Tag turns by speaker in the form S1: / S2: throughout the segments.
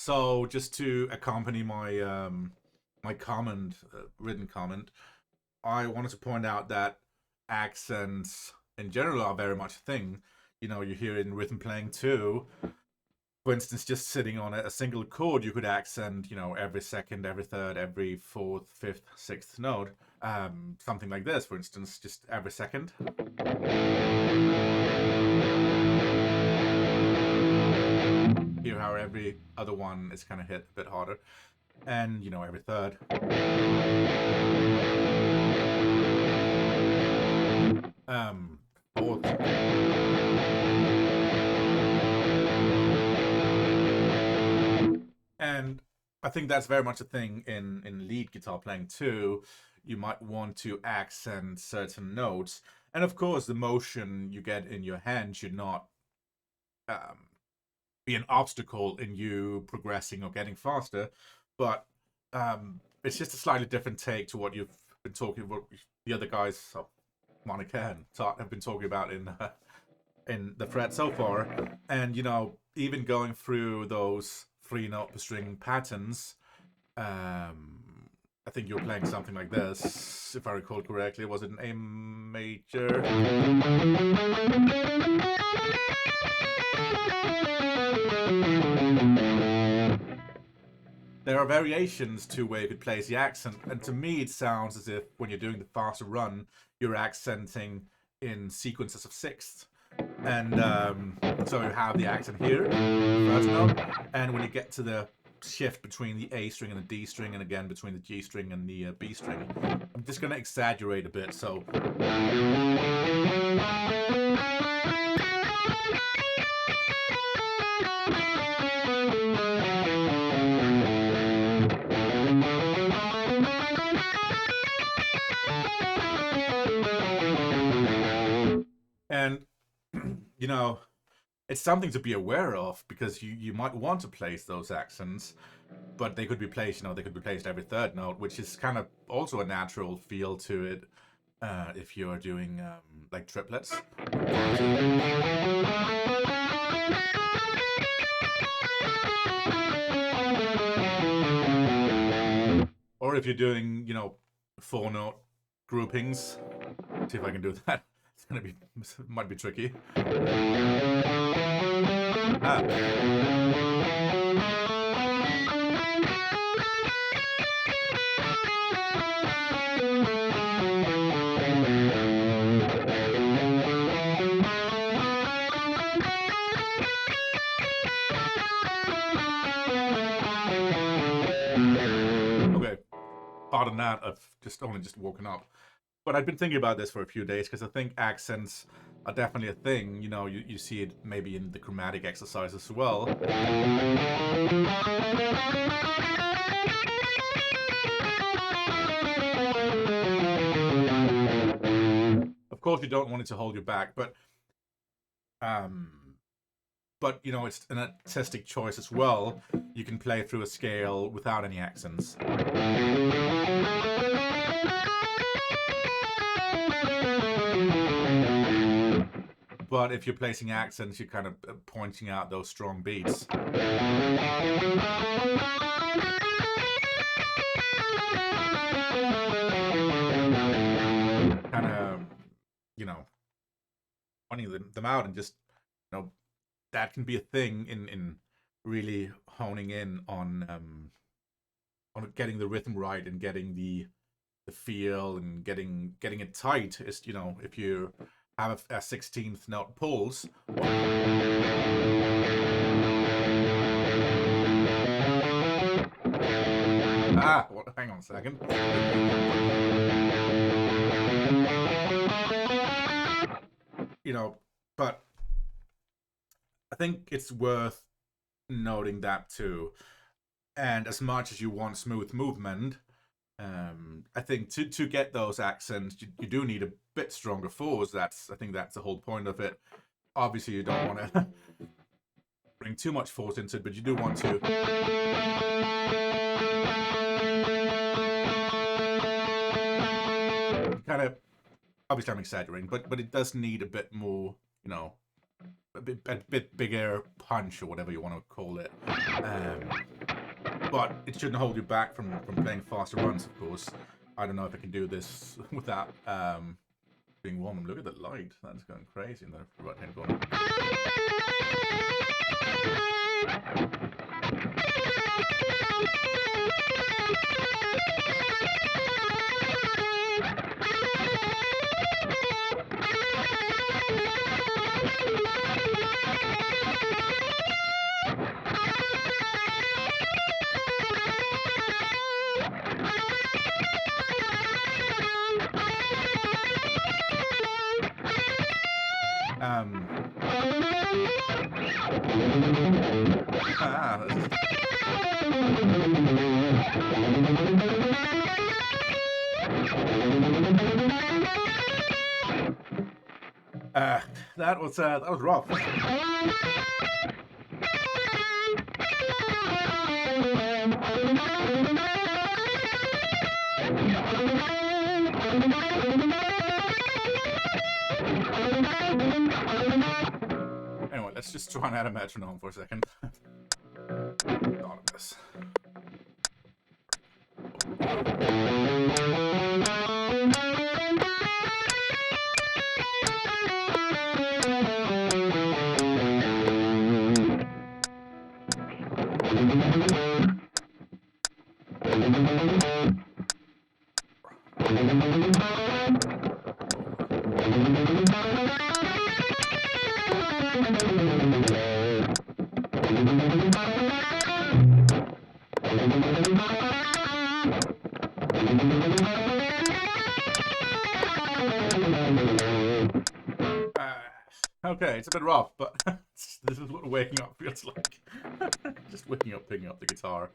S1: So just to accompany my my comment, written comment, I wanted to point out that accents in general are very much a thing. You know, you hear it in rhythm playing too. For instance, just sitting on a single chord, you could accent, every second, every third, every fourth, fifth, sixth note. Something like this, for instance, just every second. Hear how every other one is kind of hit a bit harder. And, every third. Fourth. And I think that's very much a thing in lead guitar playing too. You might want to accent certain notes. And of course, the motion you get in your hand should not um, be an obstacle in you progressing or getting faster. But it's just a slightly different take to what you've been talking about. The other guys, Monica and Todd, have been talking about in the fret so far. And even going through those 3-note per string patterns, I think you're playing something like this, if I recall correctly. Was it an A major? There are variations to where you could place the accent, and to me it sounds as if when you're doing the faster run, you're accenting in sequences of sixths. And so you have the accent here, first note, and when you get to the shift between the A string and the D string, and again between the G string and the B string, I'm just going to exaggerate a bit, so... And, it's something to be aware of, because you might want to place those accents, but they could be placed, they could be placed every third note, which is kind of also a natural feel to it if you're doing like triplets. Or if you're doing, 4-note groupings. See if I can do that. Might be tricky. Okay, pardon that, I've only just woken up. But I've been thinking about this for a few days, because I think accents are definitely a thing. You see it maybe in the chromatic exercise as well. Of course, you don't want it to hold you back, but it's an artistic choice as well. You can play through a scale without any accents. But if you're placing accents, you're kind of pointing out those strong beats. Kind of, pointing them out, and just, that can be a thing in really honing in on getting the rhythm right, and getting the feel, and getting it tight. Is, if you have a 16th note pulse. Hang on a second. But I think it's worth noting that too. And as much as you want smooth movement, I think to get those accents, you do need a bit stronger fours. I think that's the whole point of it. Obviously, you don't want to bring too much force into it, but you do want to kind of... Obviously, I'm exaggerating, but it does need a bit more, a bit bigger punch, or whatever you want to call it. but it shouldn't hold you back from playing faster runs, of course. I don't know if I can do this without being warm. Look at the light. That's going crazy in the right-hand corner. That was rough. Anyway, let's just try and add a metronome for a second. Thought of this. Okay, it's a bit rough, but this is what waking up feels like. Just waking up, picking up the guitar.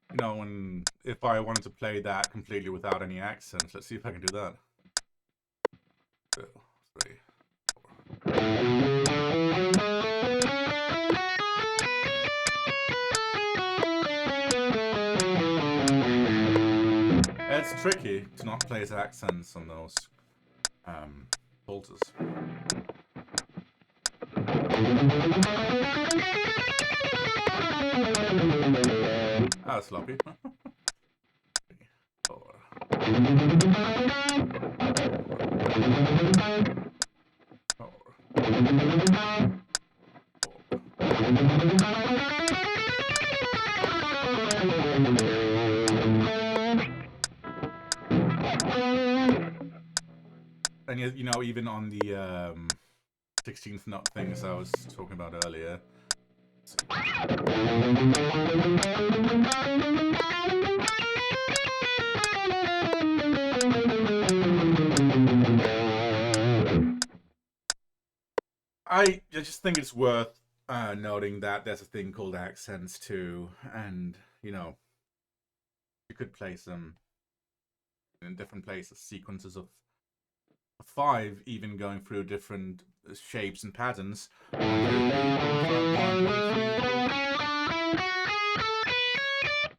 S1: You know, if I wanted to play that completely without any accents, let's see if I can do that. 2, 3, 4. It's tricky to not place accents on those pulses. Ah, sloppy. 3, 4. And you know, even on the 16th note things I was talking about earlier. I just think it's worth noting that there's a thing called accents too, and you know, you could place them in different places, sequences of 5, even going through different shapes and patterns.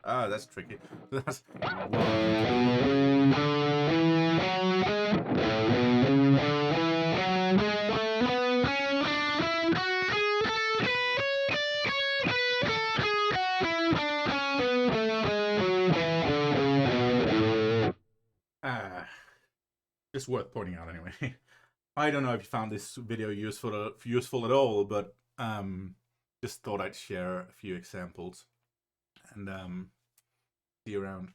S1: Ah, that's tricky. That's just worth pointing out anyway. I don't know if you found this video useful at all, but just thought I'd share a few examples and see you around.